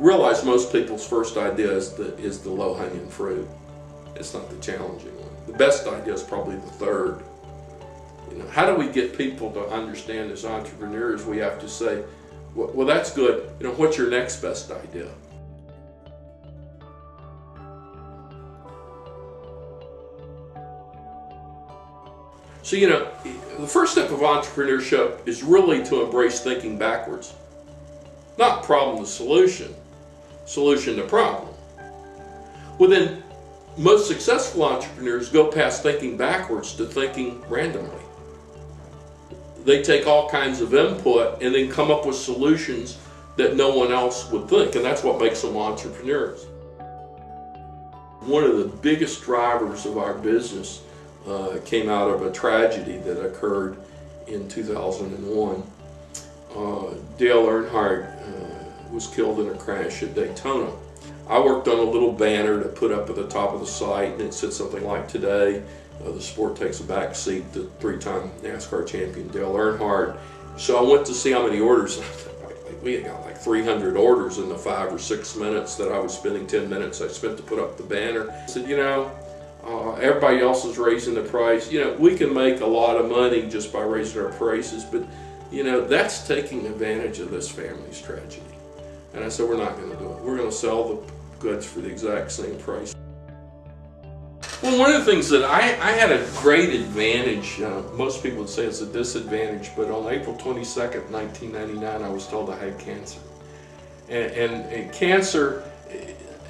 realize most people's first idea is the low-hanging fruit. It's not the challenging one. The best idea is probably the third. You know, how do we get people to understand as entrepreneurs? We have to say, well, that's good. You know, what's your next best idea? So, you know, the first step of entrepreneurship is really to embrace thinking backwards. Not problem to solution, solution to problem. Well, then, most successful entrepreneurs go past thinking backwards to thinking randomly. They take all kinds of input and then come up with solutions that no one else would think, and that's what makes them entrepreneurs. One of the biggest drivers of our business came out of a tragedy that occurred in 2001. Dale Earnhardt was killed in a crash at Daytona. I worked on a little banner to put up at the top of the site, and it said something like, "Today, the sport takes a back seat to three-time NASCAR champion Dale Earnhardt." So I went to see how many orders. We had got like 300 orders in the 5 or 6 minutes that I was spending, 10 minutes I spent to put up the banner. I said, you know, everybody else is raising the price. You know, we can make a lot of money just by raising our prices, but you know, that's taking advantage of this family's tragedy. And I said, we're not going to do it. We're going to sell the goods for the exact same price. Well, one of the things that I had a great advantage, most people would say it's a disadvantage, but on April 22nd, 1999, I was told I had cancer. And cancer,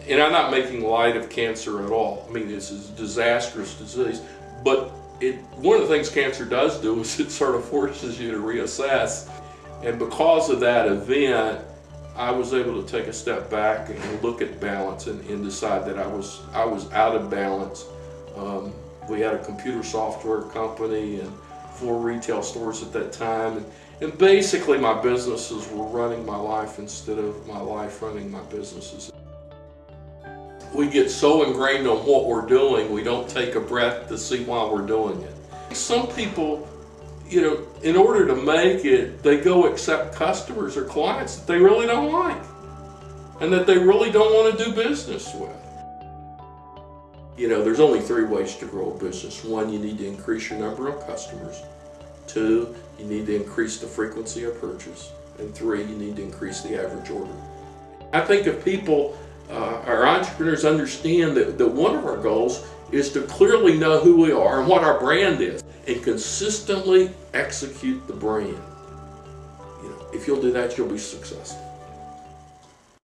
and I'm not making light of cancer at all. I mean, this is a disastrous disease, but one of the things cancer does do is it sort of forces you to reassess. And because of that event, I was able to take a step back and look at balance and decide that I was out of balance. We had a computer software company and 4 retail stores at that time, and basically my businesses were running my life instead of my life running my businesses. We get so ingrained on what we're doing, we don't take a breath to see why we're doing it. Some people, you know, in order to make it, they go accept customers or clients that they really don't like and that they really don't want to do business with. You know, there's only 3 ways to grow a business. 1, you need to increase your number of customers. 2, you need to increase the frequency of purchase. And 3, you need to increase the average order. I think if people, our entrepreneurs, understand that one of our goals is to clearly know who we are and what our brand is and consistently execute the brand. You know, if you'll do that, you'll be successful.